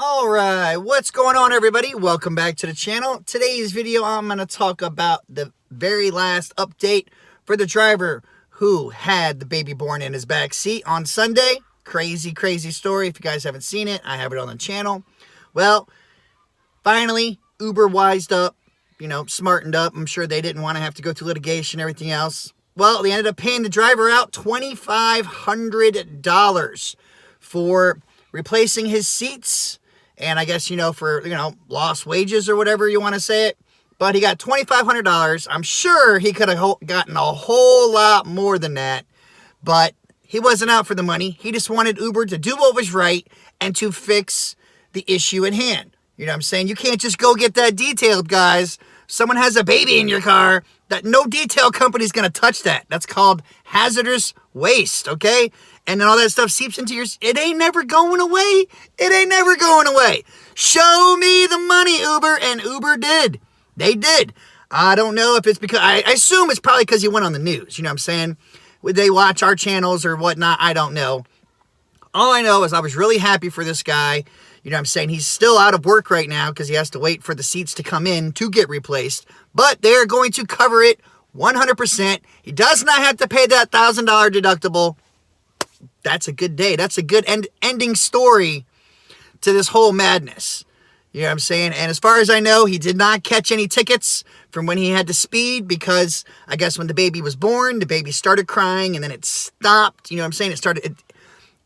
All right, what's going on, everybody? Welcome back to the channel. Today's video, I'm going to talk about the very last update for the driver who had the baby born in his back seat on Sunday. Crazy story. If you guys haven't seen it, I have it on the channel. Well, finally, Uber wised up, smartened up. I'm sure they didn't want to have to go through litigation and everything else. Well, they ended up paying the driver out $2,500 for replacing his seats. And I guess, for, lost wages or whatever you want to say it. But he got $2,500. I'm sure he could have gotten a whole lot more than that. But he wasn't out for the money. He just wanted Uber to do what was right and to fix the issue at hand. You know what I'm saying? You can't just go get that detailed, guys. Someone has a baby in your car, that no detail company's going to touch that. That's called hazardous waste, okay? And then all that stuff seeps into your... It ain't never going away. It ain't never going away. Show me the money, Uber. And Uber did. They did. I don't know if it's because... I assume it's probably because he went on the news. You know what I'm saying? Would they watch our channels or whatnot? I don't know. All I know is I was really happy for this guy. You know what I'm saying? He's still out of work right now because he has to wait for the seats to come in to get replaced. But they're going to cover it 100%. He does not have to pay that $1,000 deductible. That's a good day. That's a good ending story to this whole madness. You know what I'm saying? And as far as I know, he did not catch any tickets from when he had to speed because I guess when the baby was born, the baby started crying and then it stopped. You know what I'm saying?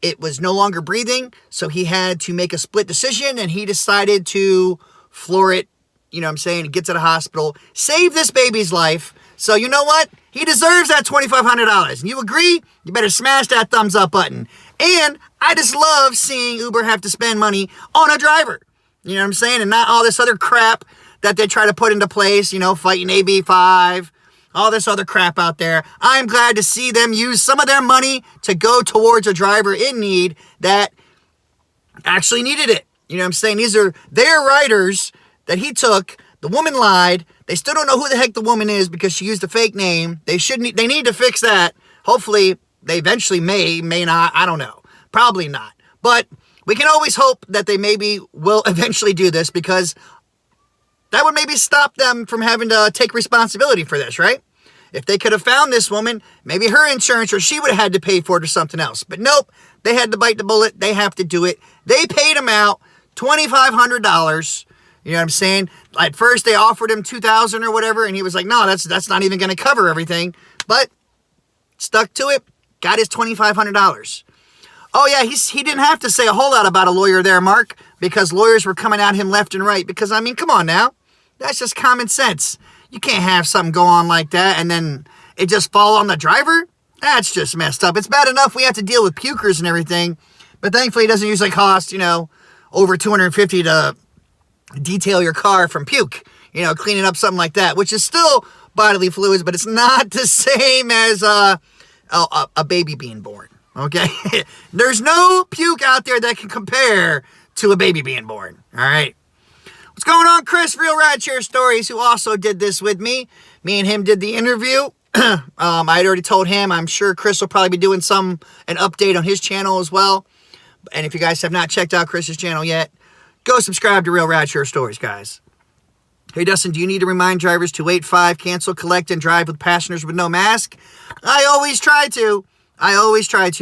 It was no longer breathing, so he had to make a split decision, and he decided to floor it, you know what I'm saying, get to the hospital, save this baby's life. So you know what? He deserves that $2,500. And you agree? You better smash that thumbs up button. And I just love seeing Uber have to spend money on a driver. You know what I'm saying? And not all this other crap that they try to put into place, fighting AB5, all this other crap out there. I'm glad to see them use some of their money to go towards a driver in need that actually needed it. You know what I'm saying? These are their riders that he took. The woman lied. They still don't know who the heck the woman is because she used a fake name. They need to fix that. Hopefully, they eventually may not. I don't know. Probably not. But we can always hope that they maybe will eventually do this because that would maybe stop them from having to take responsibility for this, right? If they could have found this woman, maybe her insurance or she would have had to pay for it or something else. But nope, they had to bite the bullet. They have to do it. They paid him out $2,500. You know what I'm saying? At first, they offered him $2,000 or whatever, and he was like, no, that's not even going to cover everything. But stuck to it, got his $2,500. Oh, yeah, he didn't have to say a whole lot about a lawyer there, Mark, because lawyers were coming at him left and right. Because, I mean, come on now. That's just common sense. You can't have something go on like that and then it just fall on the driver. That's just messed up. It's bad enough we have to deal with pukers and everything, but thankfully it doesn't usually cost, over $250 to detail your car from puke, cleaning up something like that, which is still bodily fluids, but it's not the same as a baby being born, okay? There's no puke out there that can compare to a baby being born, all right? What's going on, Chris? Real Rideshare Stories, who also did this with me. Me and him did the interview. I'd already told him. I'm sure Chris will probably be doing an update on his channel as well. And if you guys have not checked out Chris's channel yet, go subscribe to Real Rideshare Stories, guys. Hey, Dustin, do you need to remind drivers to wait 5, cancel, collect, and drive with passengers with no mask? I always try to,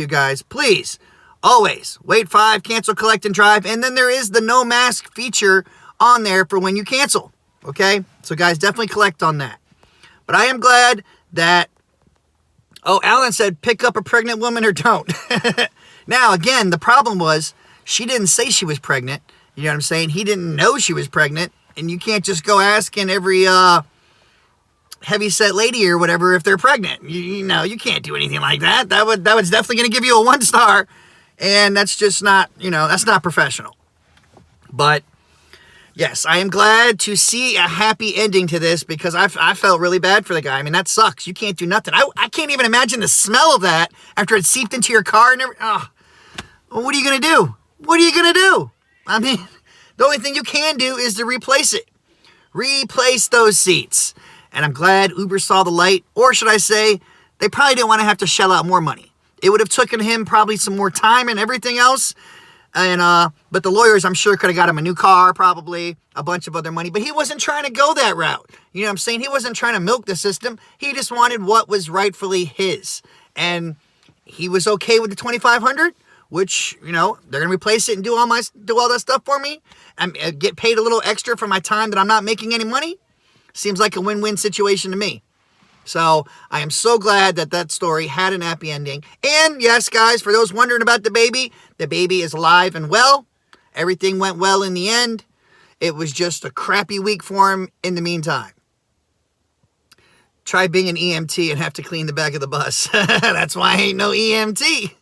guys. Please, always wait 5, cancel, collect, and drive. And then there is the no mask feature on there for when you cancel, okay? So, guys, definitely collect on that. But I am glad that... Oh, Alan said pick up a pregnant woman or don't. Now, again, the problem was she didn't say she was pregnant. You know what I'm saying? He didn't know she was pregnant. And you can't just go asking every heavy-set lady or whatever if they're pregnant. You can't do anything like that. That was definitely going to give you a 1 star. And that's just not, that's not professional. But... yes, I am glad to see a happy ending to this because I felt really bad for the guy. I mean, that sucks. You can't do nothing. I can't even imagine the smell of that after it seeped into your car and everything. Oh, well, what are you going to do? What are you going to do? I mean, the only thing you can do is to replace it. Replace those seats. And I'm glad Uber saw the light. Or should I say, they probably didn't want to have to shell out more money. It would have taken him probably some more time and everything else. And but the lawyers, I'm sure, could have got him a new car, probably a bunch of other money. But he wasn't trying to go that route. You know what I'm saying? He wasn't trying to milk the system. He just wanted what was rightfully his. And he was okay with the $2,500, which, you know, they're gonna replace it and do all that stuff for me, and get paid a little extra for my time that I'm not making any money. Seems like a win-win situation to me. So I am so glad that that story had an happy ending. And yes, guys, for those wondering about the baby is alive and well. Everything went well in the end. It was just a crappy week for him in the meantime. Try being an EMT and have to clean the back of the bus. That's why I ain't no EMT.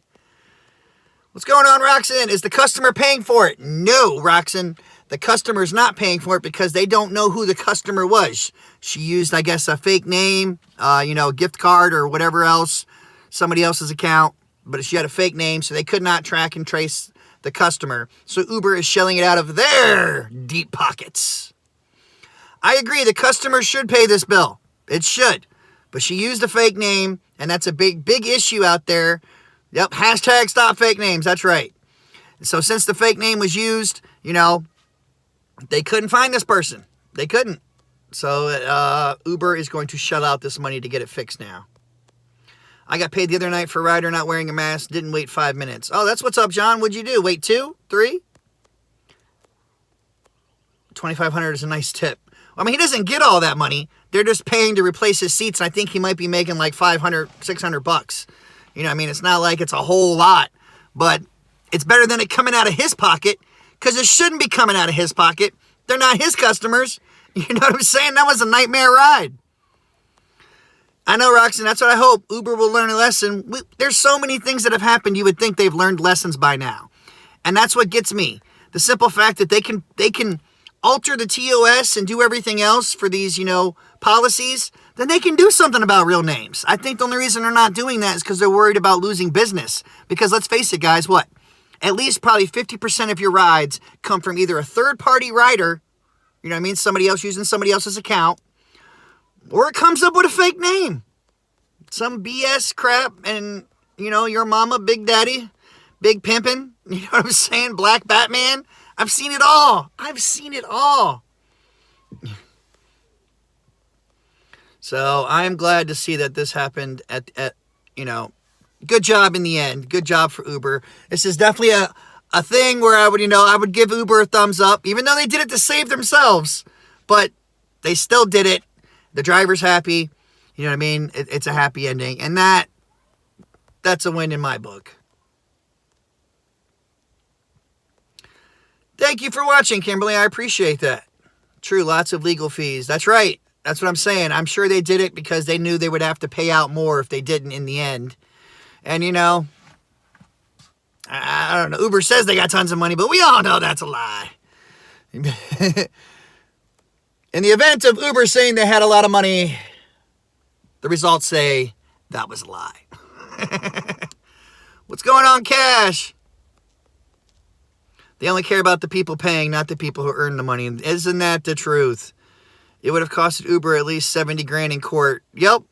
What's going on, Roxanne? Is the customer paying for it? No, Roxanne. The customer's not paying for it because they don't know who the customer was. She used, I guess, a fake name, gift card or whatever else, somebody else's account. But she had a fake name, so they could not track and trace the customer. So Uber is shelling it out of their deep pockets. I agree, the customer should pay this bill. It should. But she used a fake name, and that's a big, big issue out there. Yep, hashtag stop fake names. That's right. So since the fake name was used, they couldn't find this person. They couldn't. So Uber is going to shell out this money to get it fixed now. I got paid the other night for a rider not wearing a mask. Didn't wait 5 minutes. Oh, that's what's up, John. What'd you do? Wait 2? 3? $2,500 is a nice tip. I mean, he doesn't get all that money. They're just paying to replace his seats. And I think he might be making like $500, $600. You know what I mean? It's not like it's a whole lot. But it's better than it coming out of his pocket. Because it shouldn't be coming out of his pocket. They're not his customers. You know what I'm saying? That was a nightmare ride. I know, Roxanne. That's what I hope. Uber will learn a lesson. There's so many things that have happened. You would think they've learned lessons by now. And that's what gets me. The simple fact that they can alter the TOS and do everything else for these, policies. Then they can do something about real names. I think the only reason they're not doing that is because they're worried about losing business. Because let's face it, guys, what? At least probably 50% of your rides come from either a third-party rider, you know what I mean, somebody else using somebody else's account, or it comes up with a fake name. Some BS crap, and, your mama, Big Daddy, Big Pimpin', you know what I'm saying, Black Batman. I've seen it all. So I'm glad to see that this happened at good job in the end. Good job for Uber. This is definitely a thing where I would give Uber a thumbs up, even though they did it to save themselves. But they still did it. The driver's happy. You know what I mean? It's a happy ending. And that's a win in my book. Thank you for watching, Kimberly. I appreciate that. True, lots of legal fees. That's right. That's what I'm saying. I'm sure they did it because they knew they would have to pay out more if they didn't in the end. And, I don't know. Uber says they got tons of money, but we all know that's a lie. In the event of Uber saying they had a lot of money, the results say that was a lie. What's going on, Cash? They only care about the people paying, not the people who earn the money. Isn't that the truth? It would have costed Uber at least 70 grand in court. Yep,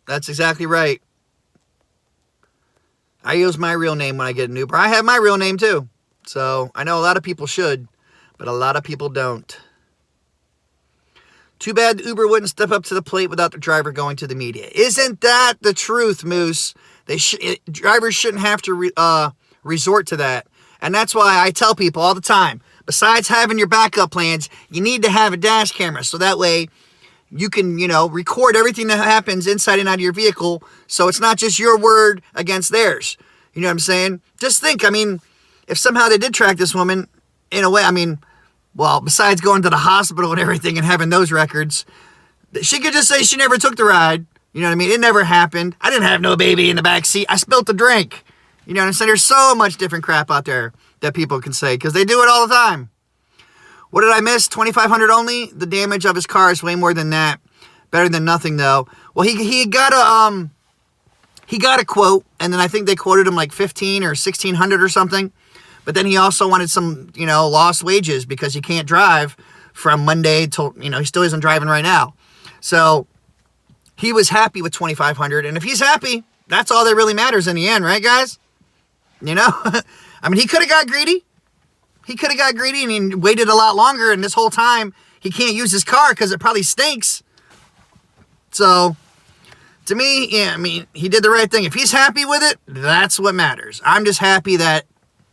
that's exactly right. I use my real name when I get an Uber. I have my real name too. So I know a lot of people should, but a lot of people don't. Too bad Uber wouldn't step up to the plate without the driver going to the media. Isn't that the truth, Moose? Drivers shouldn't have to resort to that. And that's why I tell people all the time, besides having your backup plans, you need to have a dash camera. So that way you can, record everything that happens inside and out of your vehicle. So it's not just your word against theirs. You know what I'm saying? Just think, if somehow they did track this woman in a way, besides going to the hospital and everything and having those records, she could just say she never took the ride. You know what I mean? It never happened. I didn't have no baby in the back seat. I spilled the drink. You know what I'm saying? There's so much different crap out there that people can say because they do it all the time. What did I miss? $2,500 only? The damage of his car is way more than that. Better than nothing, though. Well, he got a quote, and then I think they quoted him like $1,500 or $1,600 or something. But then he also wanted some, lost wages because he can't drive from Monday till, he still isn't driving right now. So he was happy with $2,500, and if he's happy, that's all that really matters in the end, right, guys? He could have got greedy. he could have got greedy and he waited a lot longer, and this whole time he can't use his car because it probably stinks. So, to me, yeah, I mean, he did the right thing. If he's happy with it, that's what matters. I'm just happy that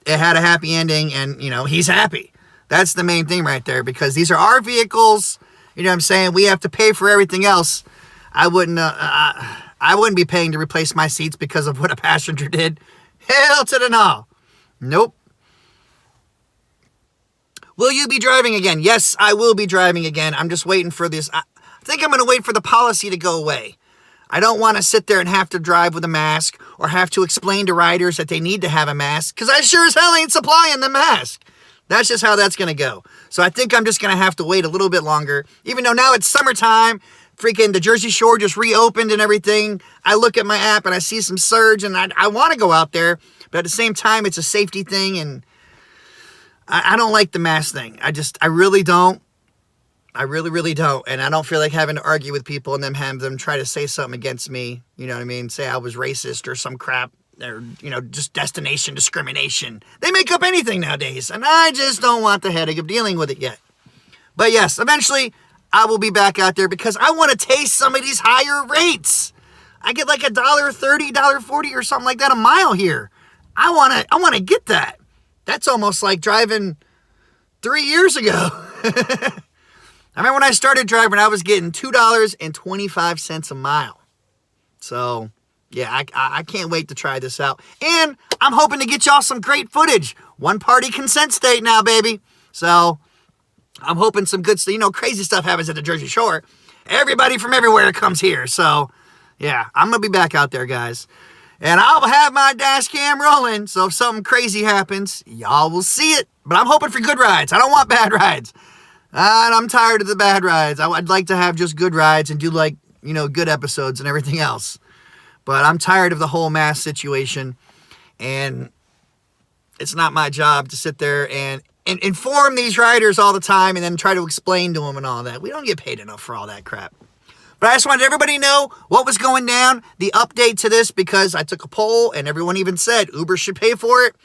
it had a happy ending and, he's happy. That's the main thing right there, because these are our vehicles. You know what I'm saying? We have to pay for everything else. I wouldn't be paying to replace my seats because of what a passenger did. Hell to the no. Nope. Will you be driving again? Yes, I will be driving again. I'm just waiting for this. I think I'm going to wait for the policy to go away. I don't want to sit there and have to drive with a mask or have to explain to riders that they need to have a mask, because I sure as hell ain't supplying the mask. That's just how that's going to go. So I think I'm just going to have to wait a little bit longer, even though now it's summertime. Freaking the Jersey Shore just reopened and everything. I look at my app and I see some surge, and I want to go out there, but at the same time, it's a safety thing, and I don't like the mask thing. I really don't. I really, really don't. And I don't feel like having to argue with people and then have them try to say something against me. You know what I mean? Say I was racist or some crap, or, just destination discrimination. They make up anything nowadays, and I just don't want the headache of dealing with it yet. But yes, eventually I will be back out there because I want to taste some of these higher rates. I get like $1.30, $1.40 or something like that a mile here. I want to get that. That's almost like driving 3 years ago. I remember when I started driving, I was getting $2.25 a mile. So, yeah, I can't wait to try this out. And I'm hoping to get y'all some great footage. One party consent state now, baby. So, I'm hoping some good stuff. Crazy stuff happens at the Jersey Shore. Everybody from everywhere comes here. So, yeah, I'm going to be back out there, guys. And I'll have my dash cam rolling. So if something crazy happens, y'all will see it. But I'm hoping for good rides. I don't want bad rides. And I'm tired of the bad rides. I'd like to have just good rides and do good episodes and everything else. But I'm tired of the whole mask situation. And it's not my job to sit there and inform these riders all the time and then try to explain to them and all that. We don't get paid enough for all that crap. But I just wanted everybody to know what was going down, the update to this, because I took a poll and everyone even said Uber should pay for it.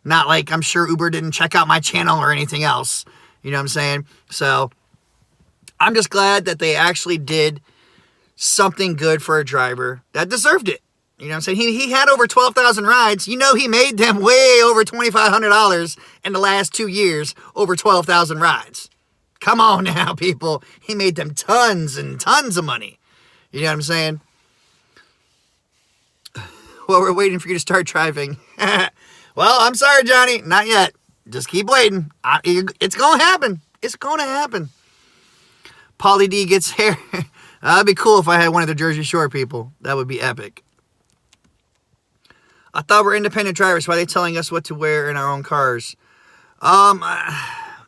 Not like I'm sure Uber didn't check out my channel or anything else. You know what I'm saying? So I'm just glad that they actually did something good for a driver that deserved it. You know what I'm saying? He had over 12,000 rides. He made them way over $2,500 in the last 2 years, over 12,000 rides. Come on now, people. He made them tons and tons of money. You know what I'm saying? Well, we're waiting for you to start driving. Well, I'm sorry, Johnny. Not yet. Just keep waiting. It's going to happen. It's going to happen. Pauly D gets hair. That'd be cool if I had one of the Jersey Shore people. That would be epic. I thought we're independent drivers. Why are they telling us what to wear in our own cars?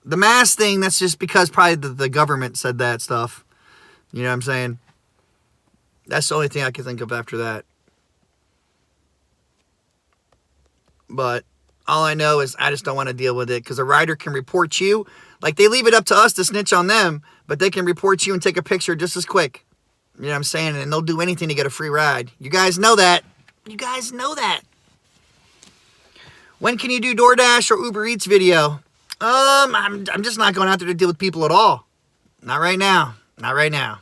The mask thing, that's just because probably the government said that stuff. You know what I'm saying? That's the only thing I can think of after that. But all I know is I just don't want to deal with it, because a rider can report you. Like, they leave it up to us to snitch on them, but they can report you and take a picture just as quick. You know what I'm saying? And they'll do anything to get a free ride. You guys know that. You guys know that. When can you do DoorDash or Uber Eats video? I'm just not going out there to deal with people at all. Not right now. Not right now.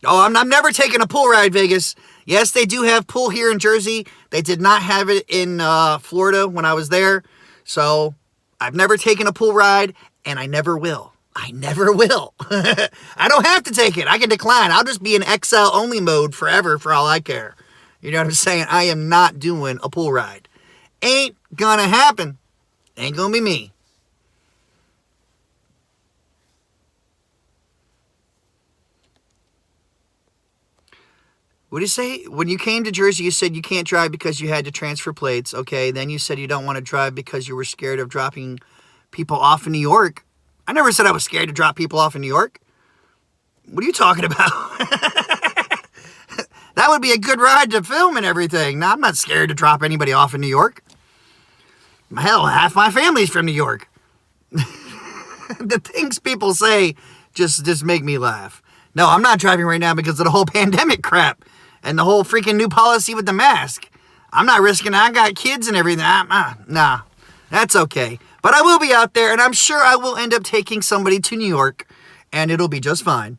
Oh, I'm never taking a pool ride, Vegas. Yes, they do have pool here in Jersey. They did not have it in Florida when I was there. So I've never taken a pool ride, and I never will. I never will. I don't have to take it. I can decline. I'll just be in XL only mode forever for all I care. You know what I'm saying? I am not doing a pool ride. Ain't gonna happen. Ain't gonna be me. What did you say? When you came to Jersey, you said you can't drive because you had to transfer plates. Okay, then you said you don't want to drive because you were scared of dropping people off in New York. I never said I was scared to drop people off in New York. What are you talking about? That would be a good ride to film and everything. No, I'm not scared to drop anybody off in New York. Hell, half my family's from New York. The things people say just make me laugh. No, I'm not driving right now because of the whole pandemic crap and the whole freaking new policy with the mask. I'm not risking it. I got kids and everything. Nah, that's okay. But I will be out there, and I'm sure I will end up taking somebody to New York, and it'll be just fine.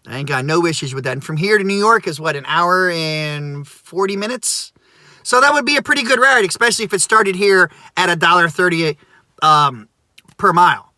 I ain't got no issues with that. And from here to New York is, what, an hour and 40 minutes? So that would be a pretty good ride, especially if it started here at $1.30 per mile.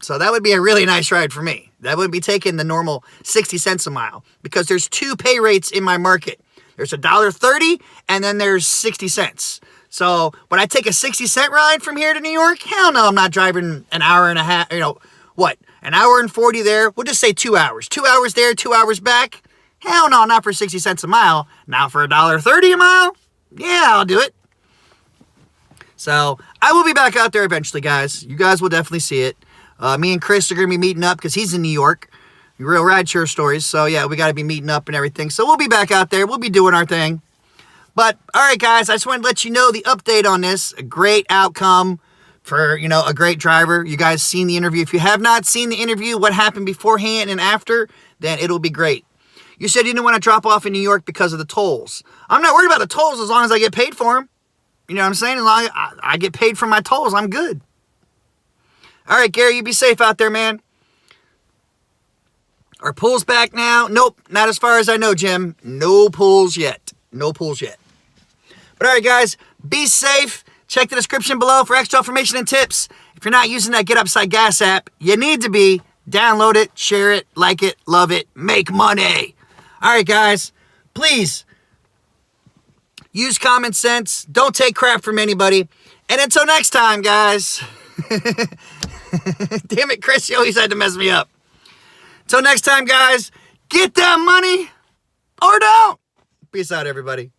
So that would be a really nice ride for me. That would be taking the normal 60 cents a mile, because there's two pay rates in my market. There's $1.30 and then there's 60 cents. So when I take a 60-cent ride from here to New York, hell no, I'm not driving an hour and a half, an hour and 40 there. We'll just say 2 hours. 2 hours there, 2 hours back. Hell no, not for 60 cents a mile. Now for $1.30 a mile, yeah, I'll do it. So I will be back out there eventually, guys. You guys will definitely see it. Me and Chris are going to be meeting up because he's in New York. Real Rideshare stories. So yeah, we got to be meeting up and everything. So we'll be back out there. We'll be doing our thing. But all right, guys, I just wanted to let you know the update on this. A great outcome for, a great driver. You guys seen the interview. If you have not seen the interview, what happened beforehand and after, then it'll be great. You said you didn't want to drop off in New York because of the tolls. I'm not worried about the tolls as long as I get paid for them. You know what I'm saying? As long as I get paid for my tolls, I'm good. All right, Gary, you be safe out there, man. Are pulls back now? Nope, not as far as I know, Jim. No pulls yet. No pulls yet. But all right, guys, be safe. Check the description below for extra information and tips. If you're not using that Get Upside Gas app, you need to be. Download it, share it, like it, love it, make money. All right, guys, please use common sense. Don't take crap from anybody. And until next time, guys. Damn it, Chris, you always had to mess me up. Until next time, guys, get that money or don't. Peace out, everybody.